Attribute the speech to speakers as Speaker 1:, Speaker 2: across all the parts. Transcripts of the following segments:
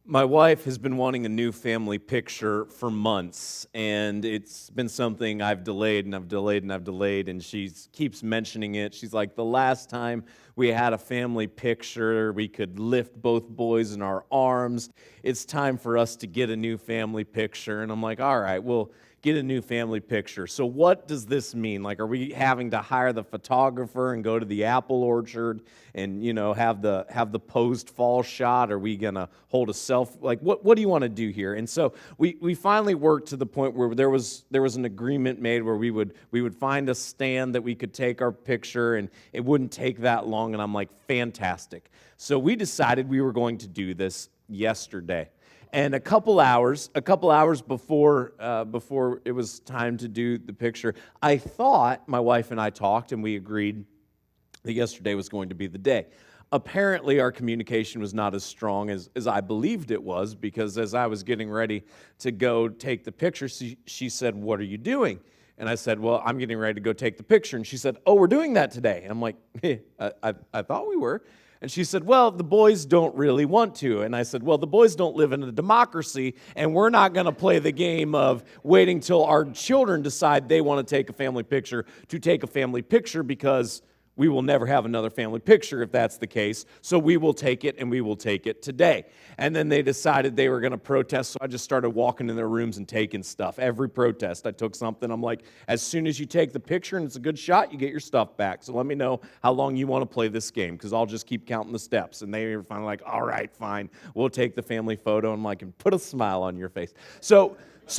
Speaker 1: My wife has been wanting a new family picture for months, and it's been something I've delayed and I've delayed and I've delayed, and she keeps mentioning it. She's like, the last time we had a family picture, we could lift both boys in our arms. It's time for us to get a new family picture. And I'm like, all right, we'll get a new family picture. So what does this mean? Like, are we having to hire the photographer and go to the apple orchard and, have the posed fall shot? Are we going to hold a like, what do you want to do here? And so we finally worked to the point where there was an agreement made where we would find a stand that we could take our picture, and it wouldn't take that long. And I'm like, fantastic. So we decided we were going to do this yesterday. And a couple hours before it was time to do the picture, I thought, my wife and I talked, and we agreed that yesterday was going to be the day. Apparently, our communication was not as strong as I believed it was, because as I was getting ready to go take the picture, she said, "What are you doing?" And I said, "Well, I'm getting ready to go take the picture." And she said, "Oh, we're doing that today." And I'm like, I thought we were. And she said, "Well, the boys don't really want to." And I said, "Well, the boys don't live in a democracy, and we're not going to play the game of waiting till our children decide they want to take a family picture to take a family picture, because we will never have another family picture if that's the case. So we will take it, and we will take it today." And then they decided they were going to protest, so I just started walking in their rooms and taking stuff. Every protest, I took something. I'm like, as soon as you take the picture and it's a good shot, you get your stuff back. So let me know how long you want to play this game, because I'll just keep counting the steps. And they were finally like, all right, fine. We'll take the family photo. And I'm like, and put a smile on your face. So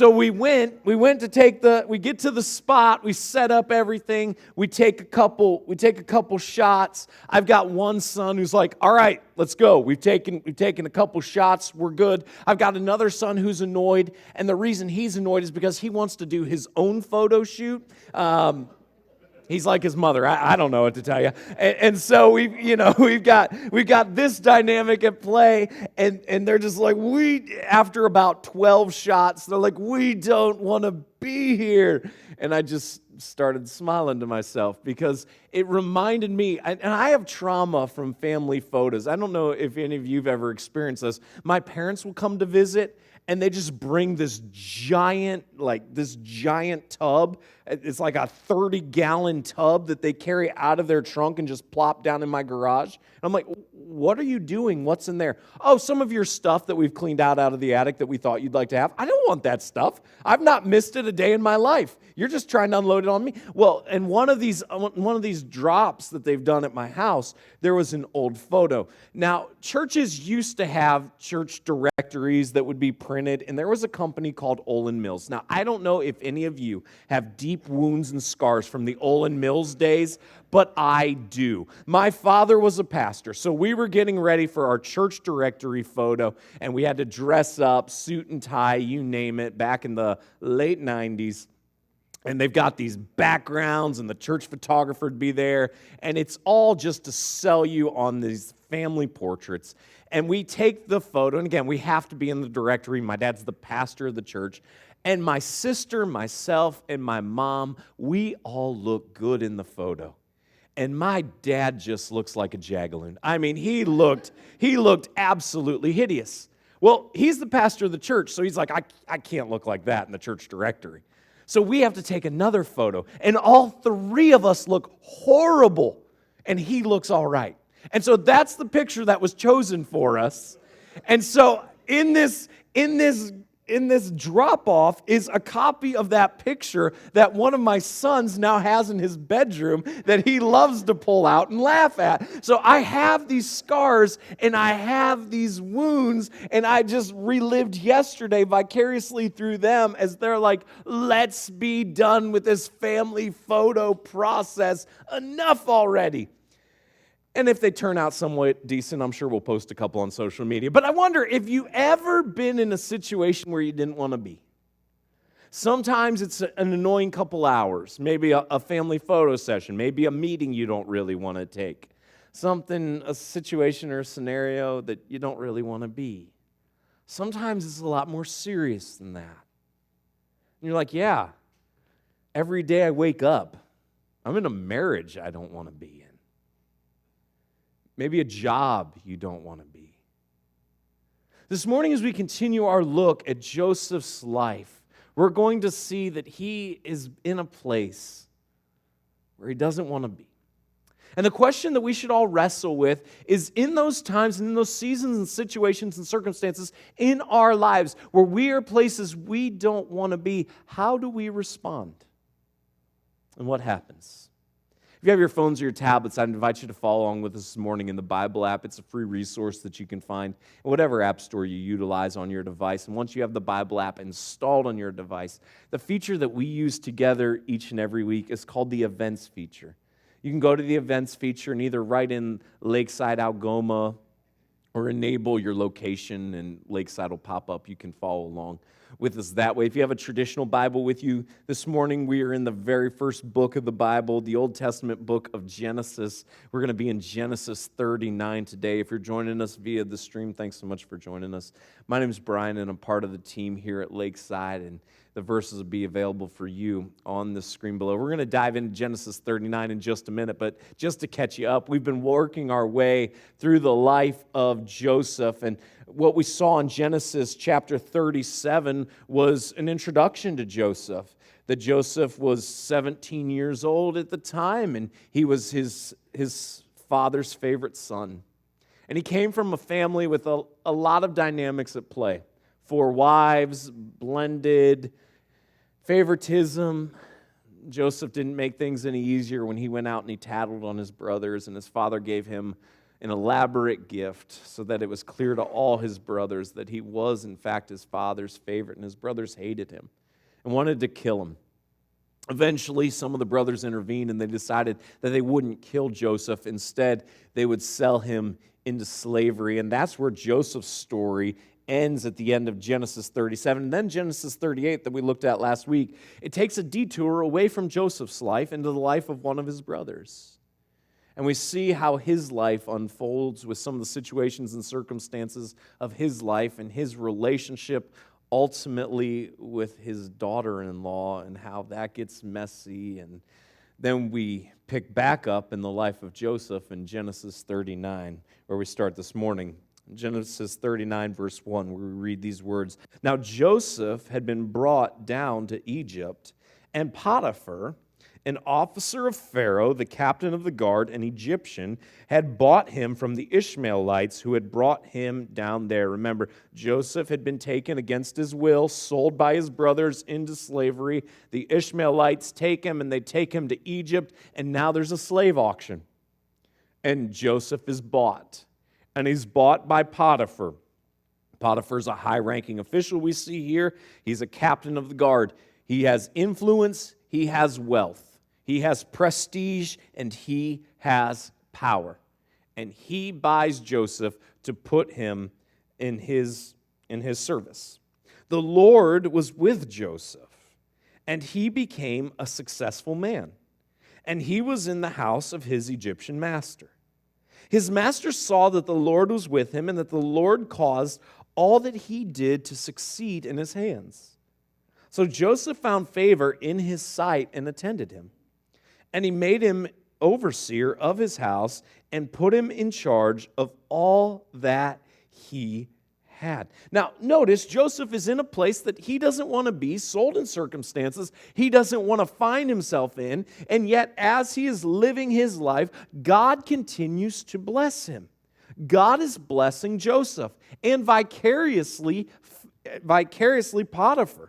Speaker 1: we get to the spot, we set up everything, we take a couple shots. I've got one son who's like, all right, let's go. We've taken a couple shots, we're good. I've got another son who's annoyed, and the reason he's annoyed is because he wants to do his own photo shoot. He's like his mother. I don't know what to tell you. And so we've got this dynamic at play, and they're just like, after about 12 shots, they're like, we don't want to be here. And I just started smiling to myself, because it reminded me, and I have trauma from family photos. I don't know if any of you have ever experienced this. My parents will come to visit, and they just bring this giant tub. It's like a 30-gallon tub that they carry out of their trunk and just plop down in my garage. And I'm like, what are you doing? What's in there? Oh, some of your stuff that we've cleaned out of the attic that we thought you'd like to have. I don't want that stuff. I've not missed it a day in my life. You're just trying to unload it on me. Well, and one of these drops that they've done at my house, there was an old photo. Now, churches used to have church directories that would be printed, and there was a company called Olin Mills. Now, I don't know if any of you have deep wounds and scars from the Olin Mills days, but I do. My father was a pastor, so we were getting ready for our church directory photo, and we had to dress up, suit and tie, you name it, back in the late 90s. And they've got these backgrounds, and the church photographer would be there, and it's all just to sell you on these family portraits. And we take the photo, and again, we have to be in the directory. My dad's the pastor of the church. And my sister, myself, and my mom, we all look good in the photo. And my dad just looks like a jagaloon. I mean, he looked absolutely hideous. Well, he's the pastor of the church, so he's like, I can't look like that in the church directory. So we have to take another photo, and all three of us look horrible, and he looks all right. And so that's the picture that was chosen for us. And so in this drop-off is a copy of that picture that one of my sons now has in his bedroom that he loves to pull out and laugh at. So I have these scars and I have these wounds, and I just relived yesterday vicariously through them as they're like, let's be done with this family photo process. Enough already. And if they turn out somewhat decent, I'm sure we'll post a couple on social media. But I wonder if you ever been in a situation where you didn't want to be. Sometimes it's an annoying couple hours, maybe a family photo session, maybe a meeting you don't really want to take, a situation or a scenario that you don't really want to be. Sometimes it's a lot more serious than that. And you're like, yeah, every day I wake up, I'm in a marriage I don't want to be in. Maybe a job you don't want to be. This morning, as we continue our look at Joseph's life, we're going to see that he is in a place where he doesn't want to be. And the question that we should all wrestle with is, in those times and in those seasons and situations and circumstances in our lives where we are places we don't want to be, how do we respond? And what happens? If you have your phones or your tablets, I'd invite you to follow along with us this morning in the Bible app. It's a free resource that you can find in whatever app store you utilize on your device. And once you have the Bible app installed on your device, the feature that we use together each and every week is called the Events feature. You can go to the Events feature and either write in Lakeside, Algoma, or enable your location, and Lakeside will pop up. You can follow along with us that way. If you have a traditional Bible with you this morning, we are in the very first book of the Bible, the Old Testament book of Genesis. We're going to be in Genesis 39 today. If you're joining us via the stream, thanks so much for joining us. My name is Brian, and I'm part of the team here at Lakeside, and the verses will be available for you on the screen below. We're going to dive into Genesis 39 in just a minute, but just to catch you up, we've been working our way through the life of Joseph, and what we saw in Genesis chapter 37 was an introduction to Joseph, that Joseph was 17 years old at the time, and he was his father's favorite son. And he came from a family with a lot of dynamics at play. 4 wives, blended, favoritism. Joseph didn't make things any easier when he went out and he tattled on his brothers, and his father gave him an elaborate gift so that it was clear to all his brothers that he was, in fact, his father's favorite, and his brothers hated him and wanted to kill him. Eventually, some of the brothers intervened, and they decided that they wouldn't kill Joseph. Instead, they would sell him into slavery, and that's where Joseph's story ends at the end of Genesis 37. And then Genesis 38 that we looked at last week, it takes a detour away from Joseph's life into the life of one of his brothers. And we see how his life unfolds with some of the situations and circumstances of his life and his relationship ultimately with his daughter-in-law, and how that gets messy. And then we pick back up in the life of Joseph in Genesis 39, where we start this morning. Genesis 39, verse 1, where we read these words. Now Joseph had been brought down to Egypt, and Potiphar, an officer of Pharaoh, the captain of the guard, an Egyptian, had bought him from the Ishmaelites who had brought him down there. Remember, Joseph had been taken against his will, sold by his brothers into slavery. The Ishmaelites take him, and they take him to Egypt, and now there's a slave auction. And Joseph is bought. And he's bought by Potiphar. Potiphar's a high-ranking official we see here. He's a captain of the guard. He has influence, he has wealth, he has prestige, and he has power. And he buys Joseph to put him in his service. The Lord was with Joseph, and he became a successful man. And he was in the house of his Egyptian master. His master saw that the Lord was with him, and that the Lord caused all that he did to succeed in his hands. So Joseph found favor in his sight and attended him. And he made him overseer of his house and put him in charge of all that he had. Now, notice Joseph is in a place that he doesn't want to be, sold in circumstances he doesn't want to find himself in, and yet as he is living his life, God continues to bless him. God is blessing Joseph, and vicariously Potiphar.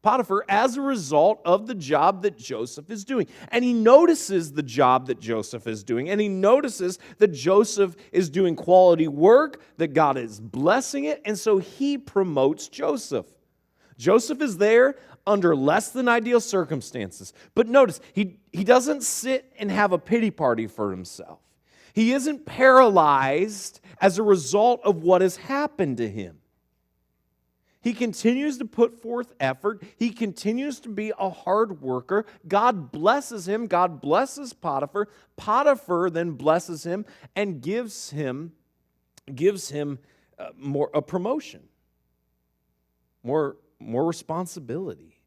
Speaker 1: Potiphar as a result of the job that Joseph is doing. And he notices the job that Joseph is doing, and he notices that Joseph is doing quality work, that God is blessing it, and so he promotes Joseph. Joseph is there under less than ideal circumstances. But notice, he doesn't sit and have a pity party for himself. He isn't paralyzed as a result of what has happened to him. He continues to put forth effort. He continues to be a hard worker. God blesses him. God blesses Potiphar. Potiphar then blesses him and gives him a promotion, more responsibility.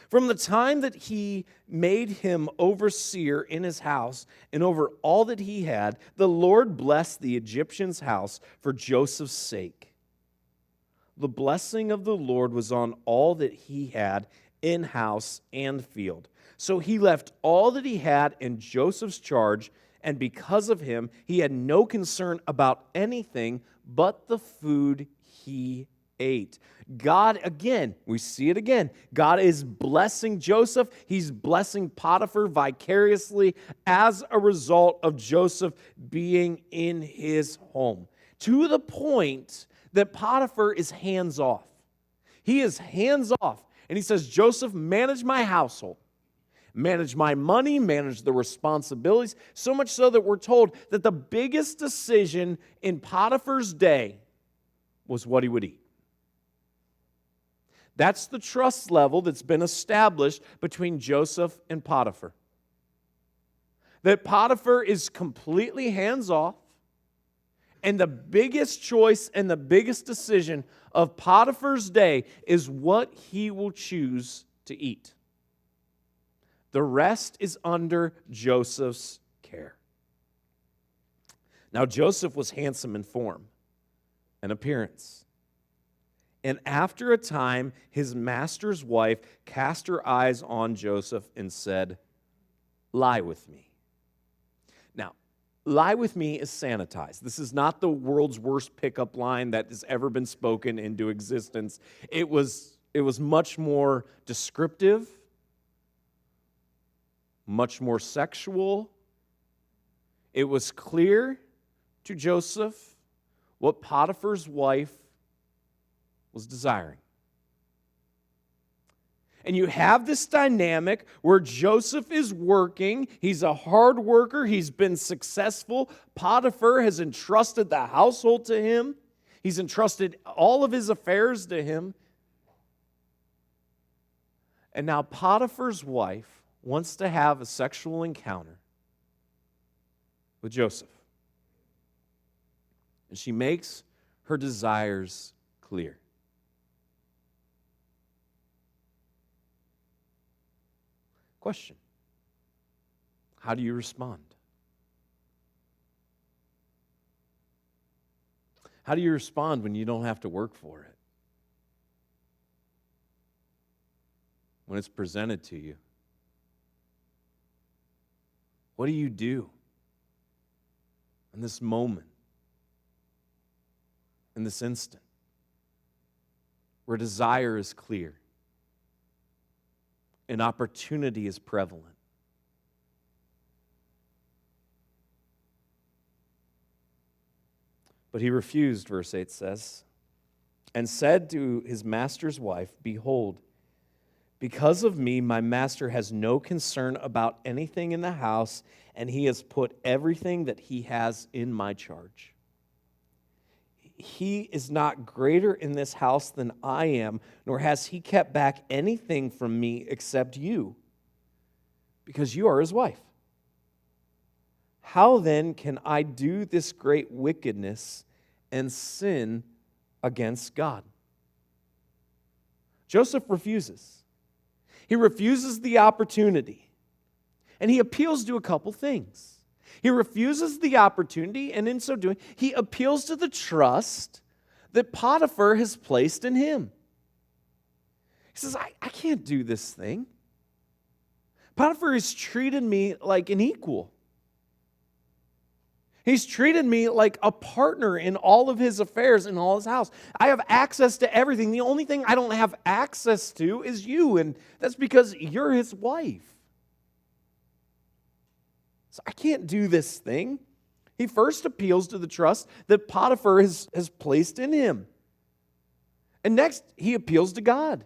Speaker 1: From the time that he made him overseer in his house and over all that he had, the Lord blessed the Egyptian's house for Joseph's sake. the blessing of the Lord was on all that he had in house and field. So he left all that he had in Joseph's charge, and because of him, he had no concern about anything but the food he ate. God, again, we see it again. God is blessing Joseph. He's blessing Potiphar vicariously as a result of Joseph being in his home, to the point that Potiphar is hands off. He is hands off. And he says, Joseph, manage my household. Manage my money, manage the responsibilities. So much so that we're told that the biggest decision in Potiphar's day was what he would eat. That's the trust level that's been established between Joseph and Potiphar. That Potiphar is completely hands off, and the biggest choice and the biggest decision of Potiphar's day is what he will choose to eat. The rest is under Joseph's care. Now, Joseph was handsome in form and appearance. And after a time, his master's wife cast her eyes on Joseph and said, "Lie with me." Now, "lie with me" is sanitized. This is not the world's worst pickup line that has ever been spoken into existence. It was much more descriptive, much more sexual. It was clear to Joseph what Potiphar's wife was desiring. And you have this dynamic where Joseph is working. He's a hard worker. He's been successful. Potiphar has entrusted the household to him. He's entrusted all of his affairs to him. And now Potiphar's wife wants to have a sexual encounter with Joseph. And she makes her desires clear. Question: how do you respond? How do you respond when you don't have to work for it? When it's presented to you? What do you do in this moment, in this instant, where desire is clear and opportunity is prevalent? But he refused, verse 8 says, and said to his master's wife, "Behold, because of me, my master has no concern about anything in the house, and he has put everything that he has in my charge. He is not greater in this house than I am, nor has he kept back anything from me except you, because you are his wife. How then can I do this great wickedness and sin against God?" Joseph refuses. He refuses the opportunity, and he appeals to a couple things. He refuses the opportunity, and in so doing, he appeals to the trust that Potiphar has placed in him. He says, I can't do this thing. Potiphar has treated me like an equal. He's treated me like a partner in all of his affairs, in all his house. I have access to everything. The only thing I don't have access to is you, and that's because you're his wife. So I can't do this thing. He first appeals to the trust that Potiphar has placed in him. And next, he appeals to God.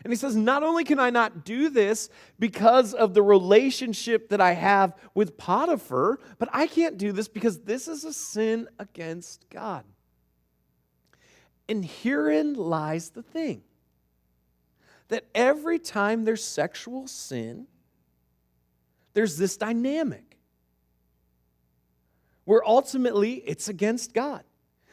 Speaker 1: And he says, not only can I not do this because of the relationship that I have with Potiphar, but I can't do this because this is a sin against God. And herein lies the thing, that every time there's sexual sin, there's this dynamic where ultimately it's against God.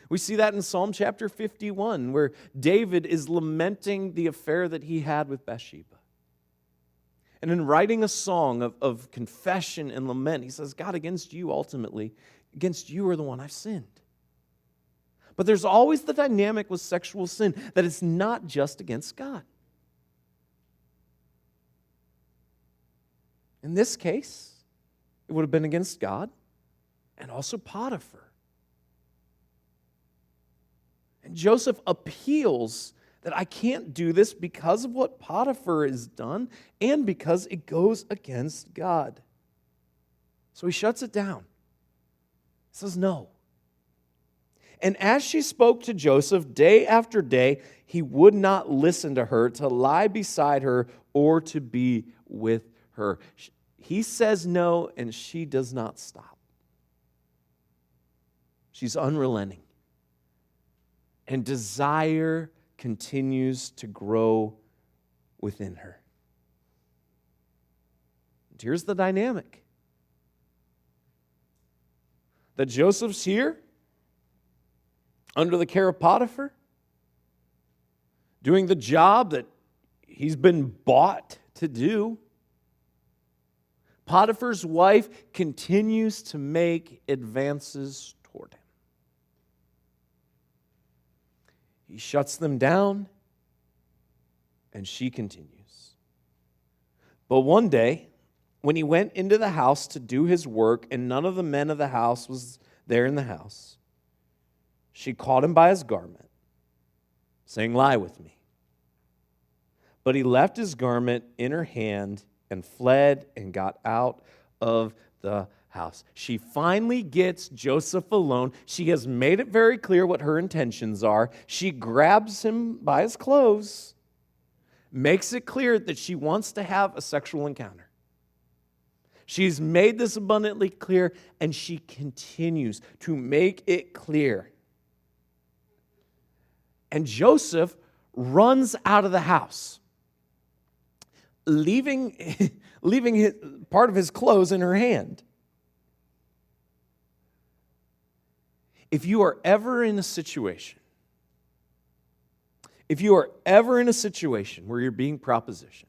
Speaker 1: We see that in Psalm chapter 51, where David is lamenting the affair that he had with Bathsheba. And in writing a song of confession and lament, he says, God, against you ultimately, against you are the one I've sinned. But there's always the dynamic with sexual sin that it's not just against God. In this case, it would have been against God and also Potiphar. And Joseph appeals that I can't do this because of what Potiphar has done and because it goes against God. So he shuts it down. He says no. And as she spoke to Joseph day after day, he would not listen to her, to lie beside her, or to be with her. He says no, and she does not stop. She's unrelenting. And desire continues to grow within her. And here's the dynamic. That Joseph's here, under the care of Potiphar, doing the job that he's been bought to do. Potiphar's wife continues to make advances toward him. He shuts them down, and she continues. But one day, when he went into the house to do his work, and none of the men of the house was there in the house, she caught him by his garment, saying, "Lie with me." But he left his garment in her hand and fled and got out of the house. She finally gets Joseph alone. She has made it very clear what her intentions are. She grabs him by his clothes, makes it clear that she wants to have a sexual encounter. She's made this abundantly clear, and she continues to make it clear. And Joseph runs out of the house, leaving part of his clothes in her hand. If you are ever in a situation where you're being propositioned,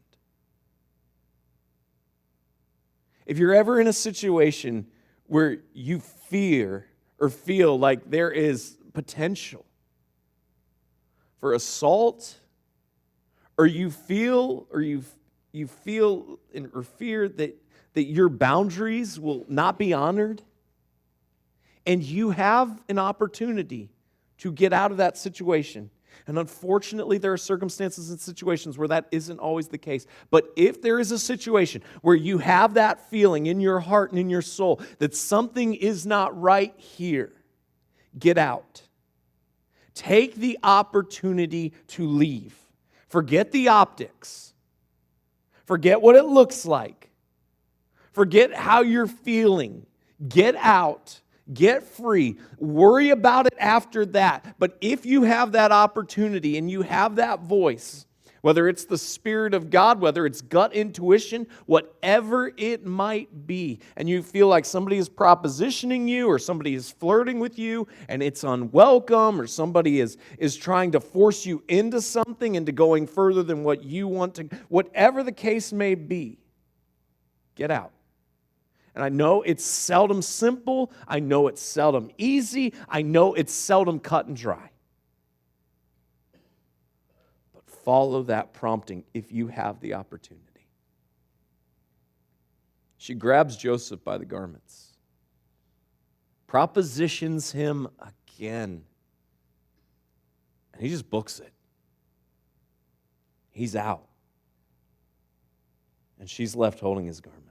Speaker 1: if you're ever in a situation where you fear or feel like there is potential for assault, or you feel or fear that your boundaries will not be honored, and you have an opportunity to get out of that situation. And unfortunately, there are circumstances and situations where that isn't always the case. But if there is a situation where you have that feeling in your heart and in your soul that something is not right here, get out. Take the opportunity to leave. Forget the optics. Forget what it looks like. Forget how you're feeling. Get out. Get free. Worry about it after that. But if you have that opportunity and you have that voice, whether it's the Spirit of God, whether it's gut intuition, whatever it might be, and you feel like somebody is propositioning you or somebody is flirting with you and it's unwelcome, or somebody is trying to force you into something, into going further than what you want to, whatever the case may be, get out. And I know it's seldom simple. I know it's seldom easy. I know it's seldom cut and dry. But follow that prompting if you have the opportunity. She grabs Joseph by the garments, propositions him again, and he just books it. He's out. And she's left holding his garments.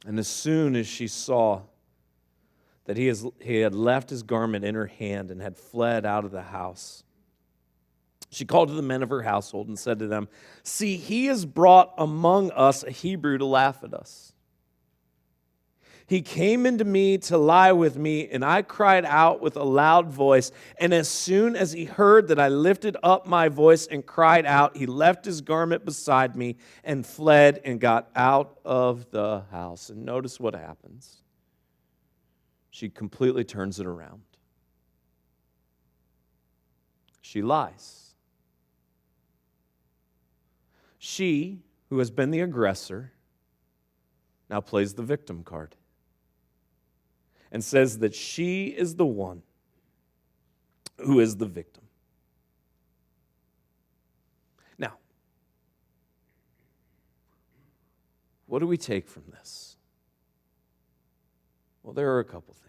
Speaker 1: And as soon as she saw that he had left his garment in her hand and had fled out of the house, she called to the men of her household and said to them, "See, he has brought among us a Hebrew to laugh at us. He came into me to lie with me, and I cried out with a loud voice. And as soon as he heard that I lifted up my voice and cried out, he left his garment beside me and fled and got out of the house." And notice what happens. She completely turns it around. She lies. She, who has been the aggressor, now plays the victim card and says that she is the one who is the victim. Now, what do we take from this? Well, there are a couple things.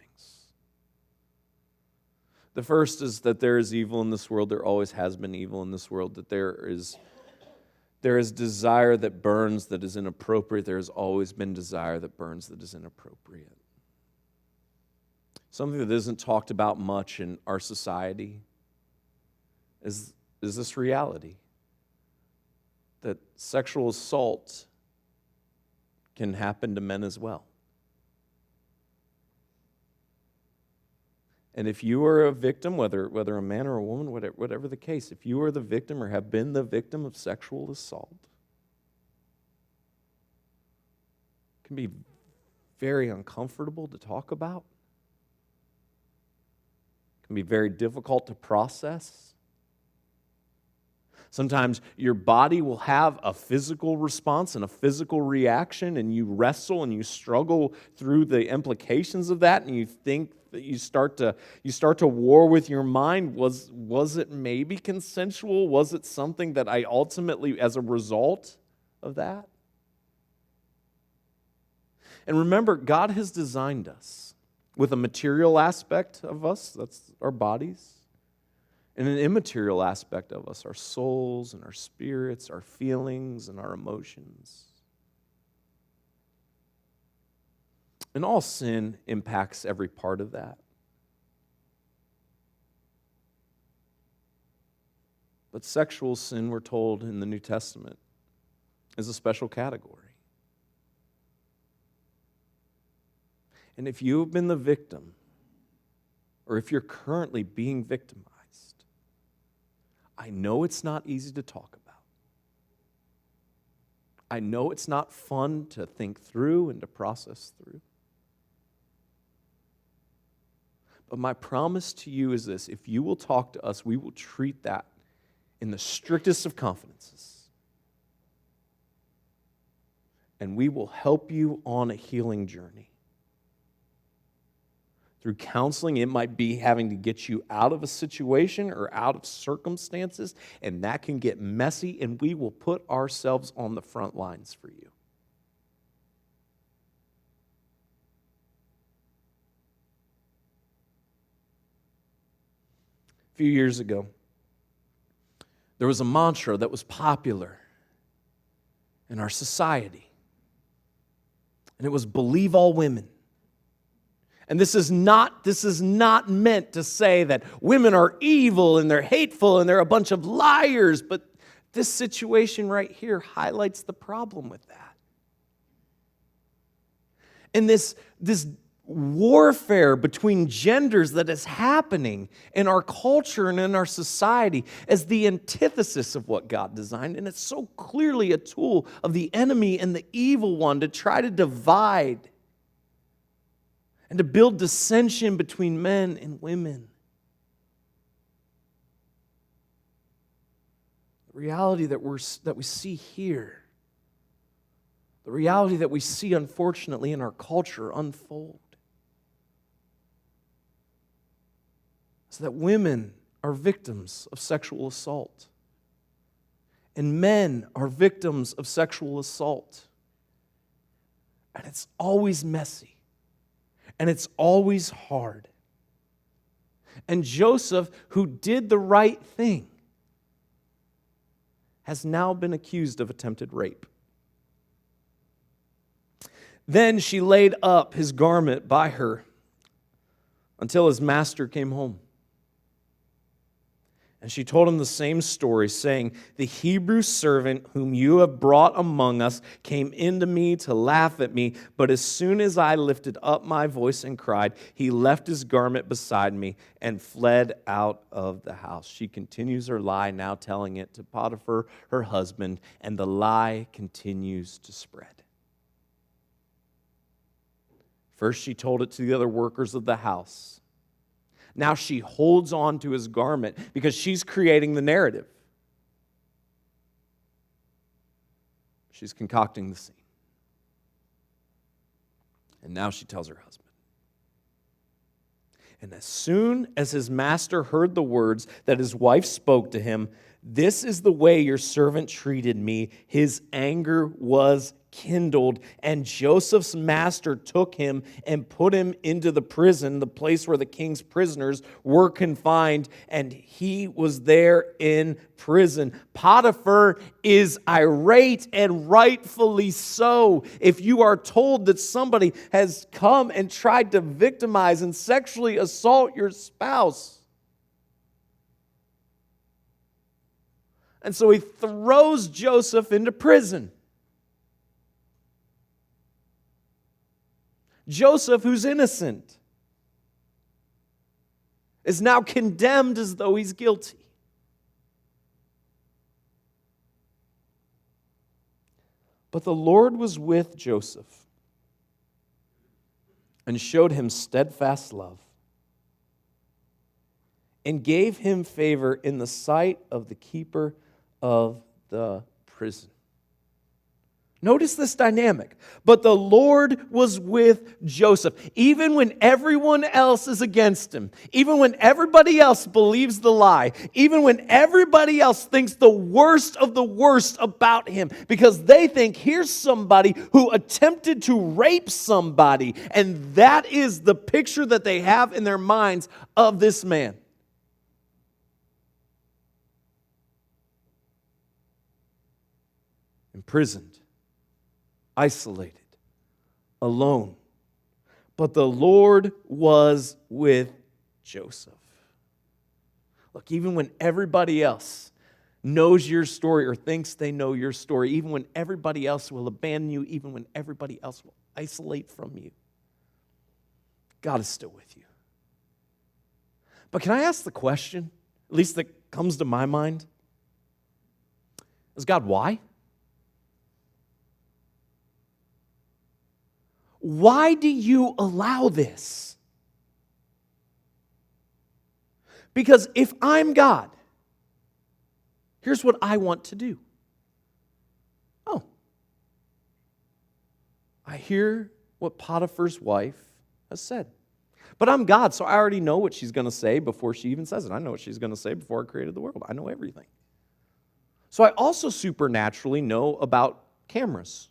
Speaker 1: The first is that there is evil in this world. There always has been evil in this world. That there is desire that burns that is inappropriate. There has always been desire that burns that is inappropriate. Something that isn't talked about much in our society is this reality that sexual assault can happen to men as well. And if you are a victim, whether a man or a woman, whatever the case, if you are the victim or have been the victim of sexual assault, it can be very uncomfortable to talk about. It can be very difficult to process. Sometimes your body will have a physical response and a physical reaction, and you wrestle and you struggle through the implications of that, and you think that you start to war with your mind. Was it maybe consensual? Was it something that I ultimately, as a result of that? And remember, God has designed us with a material aspect of us, that's our bodies, and an immaterial aspect of us, our souls and our spirits, our feelings and our emotions. And all sin impacts every part of that. But sexual sin, we're told in the New Testament, is a special category. And if you've been the victim, or if you're currently being victimized, I know it's not easy to talk about. I know it's not fun to think through and to process through. But my promise to you is this: if you will talk to us, we will treat that in the strictest of confidences. And we will help you on a healing journey. Through counseling, it might be having to get you out of a situation or out of circumstances, and that can get messy, and we will put ourselves on the front lines for you. A few years ago, there was a mantra that was popular in our society, and it was believe all women. And this is not meant to say that women are evil and they're hateful and they're a bunch of liars, but this situation right here highlights the problem with that. And this warfare between genders that is happening in our culture and in our society as the antithesis of what God designed. And it's so clearly a tool of the enemy and the evil one to try to divide and to build dissension between men and women. The reality that we see here, the reality that we see unfortunately in our culture unfold, is that women are victims of sexual assault, and men are victims of sexual assault. And it's always messy. And it's always hard. And Joseph, who did the right thing, has now been accused of attempted rape. Then she laid up his garment by her until his master came home. And she told him the same story, saying, "The Hebrew servant whom you have brought among us came into me to laugh at me, but as soon as I lifted up my voice and cried, he left his garment beside me and fled out of the house." She continues her lie, now telling it to Potiphar, her husband, and the lie continues to spread. First, she told it to the other workers of the house. Now she holds on to his garment because she's creating the narrative. She's concocting the scene. And now she tells her husband. And as soon as his master heard the words that his wife spoke to him, "This is the way your servant treated me," his anger was kindled, and Joseph's master took him and put him into the prison, the place where the king's prisoners were confined, and he was there in prison. Potiphar is irate, and rightfully so. If you are told that somebody has come and tried to victimize and sexually assault your spouse, and so he throws Joseph into prison. Joseph, who's innocent, is now condemned as though he's guilty. But the Lord was with Joseph and showed him steadfast love and gave him favor in the sight of the keeper of the prison. Notice this dynamic. But the Lord was with Joseph, even when everyone else is against him, even when everybody else believes the lie, even when everybody else thinks the worst of the worst about him, because they think here's somebody who attempted to rape somebody, and that is the picture that they have in their minds of this man. Imprisoned, isolated, alone. But the Lord was with Joseph. Look, even when everybody else knows your story or thinks they know your story, even when everybody else will abandon you, even when everybody else will isolate from you, God is still with you. But can I ask the question, at least that comes to my mind? Is God why? Why do you allow this? Because if I'm God, here's what I want to do. Oh, I hear what Potiphar's wife has said. But I'm God, so I already know what she's going to say before she even says it. I know what she's going to say before I created the world. I know everything. So I also supernaturally know about cameras.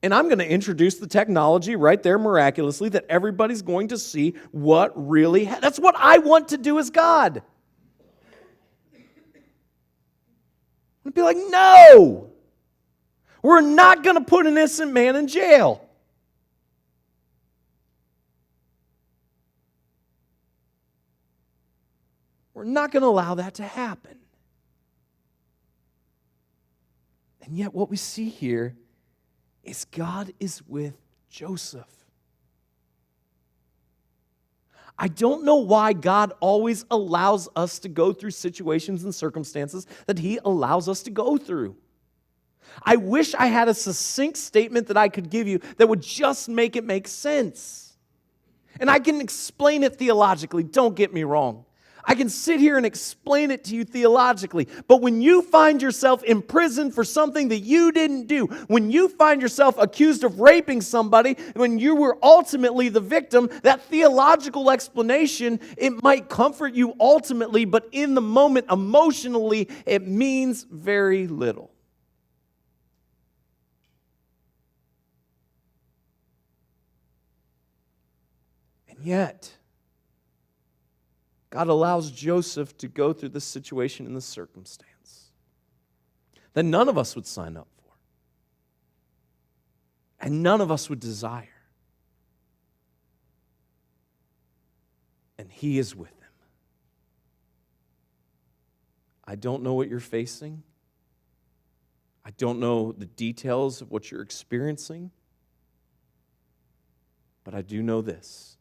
Speaker 1: And I'm going to introduce the technology right there miraculously that everybody's going to see what really that's what I want to do as God. I'd be like, no! We're not going to put an innocent man in jail. We're not going to allow that to happen. And yet what we see here is God is with Joseph. I don't know why God always allows us to go through situations and circumstances that He allows us to go through. I wish I had a succinct statement that I could give you that would just make it make sense. And I can explain it theologically, don't get me wrong. I can sit here and explain it to you theologically, but when you find yourself in prison for something that you didn't do, when you find yourself accused of raping somebody, when you were ultimately the victim, that theological explanation, it might comfort you ultimately, but in the moment, emotionally, it means very little. And yet, God allows Joseph to go through this situation and this circumstance that none of us would sign up for and none of us would desire. And He is with him. I don't know what you're facing. I don't know the details of what you're experiencing. But I do know this,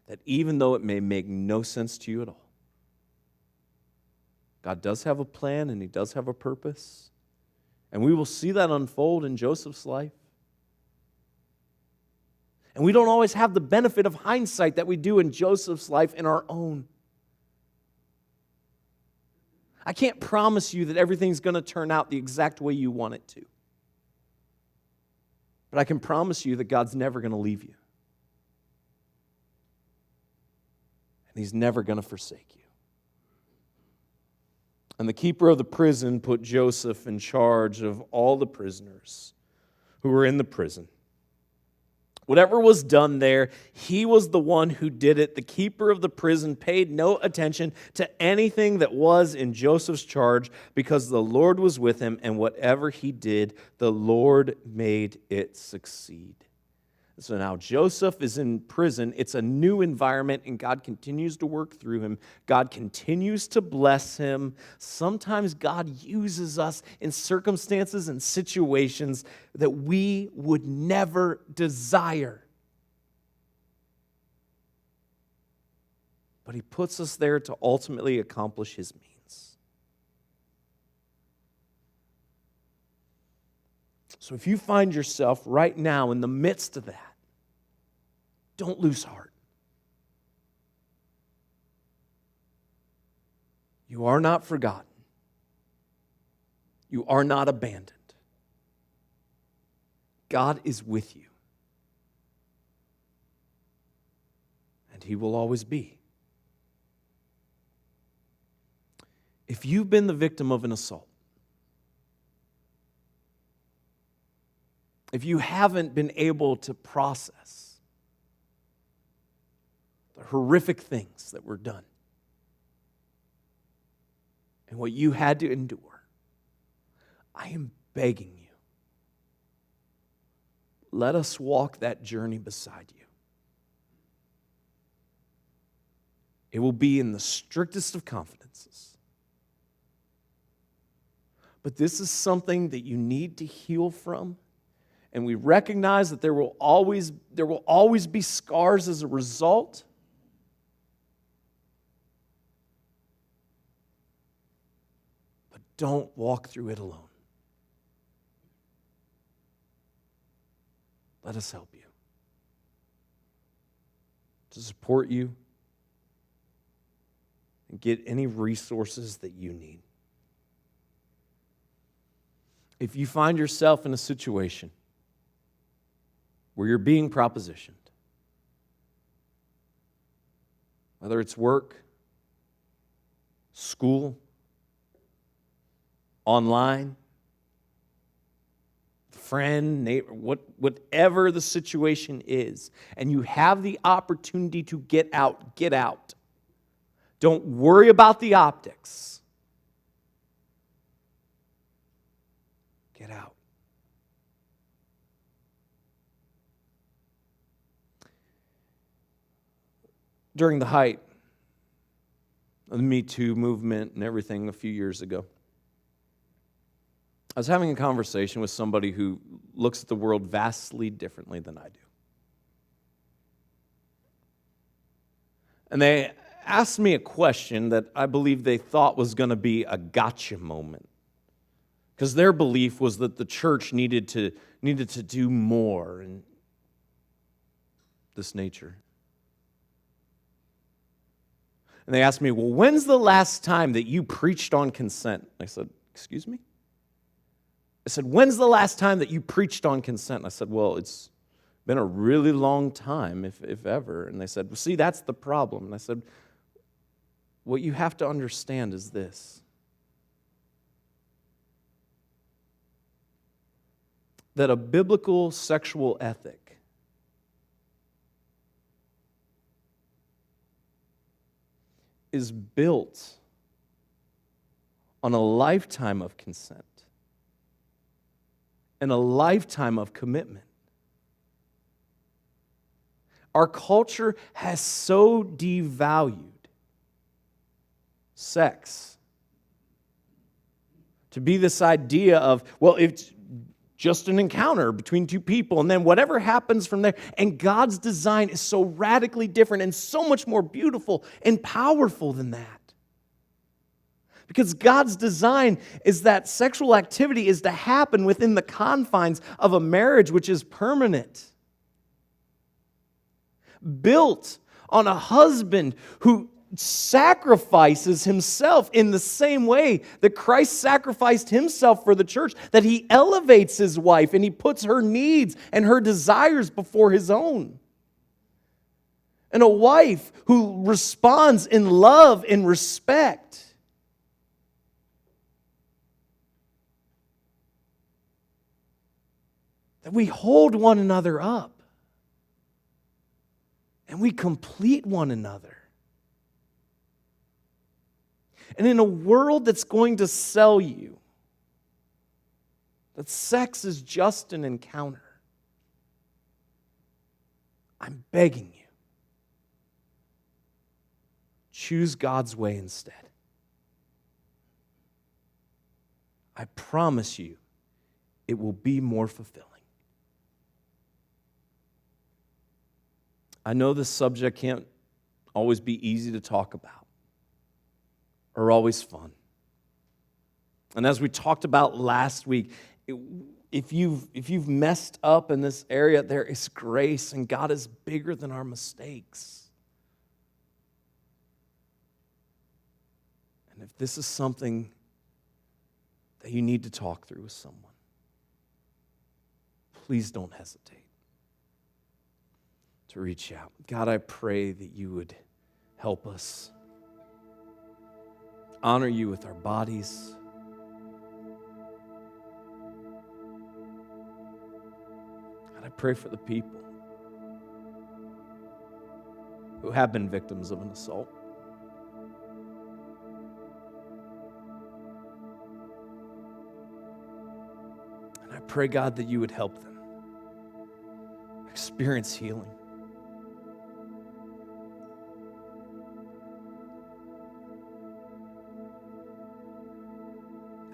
Speaker 1: that even though it may make no sense to you at all, God does have a plan and He does have a purpose. And we will see that unfold in Joseph's life. And we don't always have the benefit of hindsight that we do in Joseph's life in our own. I can't promise you that everything's going to turn out the exact way you want it to. But I can promise you that God's never going to leave you. and He's never going to forsake you. And the keeper of the prison put Joseph in charge of all the prisoners who were in the prison. Whatever was done there, he was the one who did it. The keeper of the prison paid no attention to anything that was in Joseph's charge because the Lord was with him, and whatever he did, the Lord made it succeed. So now Joseph is in prison. It's a new environment, and God continues to work through him. God continues to bless him. Sometimes God uses us in circumstances and situations that we would never desire. But He puts us there to ultimately accomplish His means. So if you find yourself right now in the midst of that, don't lose heart. You are not forgotten. You are not abandoned. God is with you. And He will always be. If you've been the victim of an assault, if you haven't been able to process the horrific things that were done and what you had to endure, I am begging you, let us walk that journey beside you. It will be in the strictest of confidences. But this is something that you need to heal from. And we recognize that there will always be scars as a result. But don't walk through it alone. Let us help you to support you and get any resources that you need. If you find yourself in a situation where you're being propositioned, whether it's work, school, online, friend, neighbor, whatever the situation is, and you have the opportunity to get out, get out. Don't worry about the optics. Get out. During the height of the Me Too movement and everything a few years ago, I was having a conversation with somebody who looks at the world vastly differently than I do. And they asked me a question that I believe they thought was going to be a gotcha moment. Because their belief was that the church needed to do more in this nature. And they asked me, well, when's the last time that you preached on consent? I said, excuse me? I said, when's the last time that you preached on consent? And I said, well, it's been a really long time, if ever. And they said, well, see, that's the problem. And I said, what you have to understand is this. That a biblical sexual ethic is built on a lifetime of consent and a lifetime of commitment. Our culture has so devalued sex to be this idea of, well, it's just an encounter between two people, and then whatever happens from there. And God's design is so radically different and so much more beautiful and powerful than that. Because God's design is that sexual activity is to happen within the confines of a marriage which is permanent. Built on a husband who sacrifices himself in the same way that Christ sacrificed himself for the church, that he elevates his wife and he puts her needs and her desires before his own. and a wife who responds in love and respect. That we hold one another up and we complete one another. And in a world that's going to sell you that sex is just an encounter, I'm begging you, choose God's way instead. I promise you, it will be more fulfilling. I know this subject can't always be easy to talk about or always fun. And as we talked about last week, if you've messed up in this area, there is grace, and God is bigger than our mistakes. And if this is something that you need to talk through with someone, please don't hesitate to reach out. God, I pray that you would help us honor you with our bodies. God, I pray for the people who have been victims of an assault. And I pray, God, that you would help them experience healing.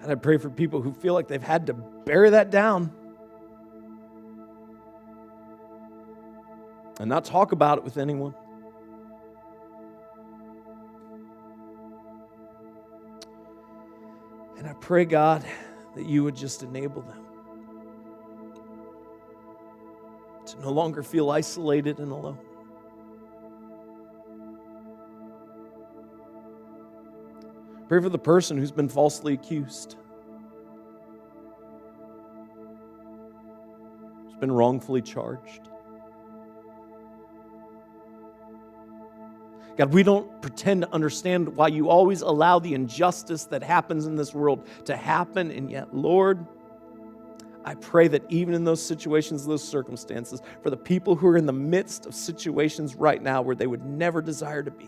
Speaker 1: And I pray for people who feel like they've had to bury that down and not talk about it with anyone. And I pray, God, that you would just enable them to no longer feel isolated and alone. Pray for the person who's been falsely accused, who's been wrongfully charged. God, we don't pretend to understand why you always allow the injustice that happens in this world to happen, and yet, Lord, I pray that even in those situations, those circumstances, for the people who are in the midst of situations right now where they would never desire to be,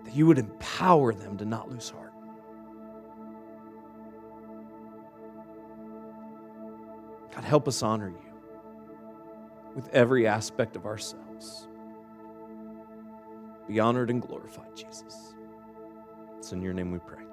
Speaker 1: that you would empower them to not lose heart. God, help us honor you with every aspect of ourselves. Be honored and glorified, Jesus. It's in your name we pray.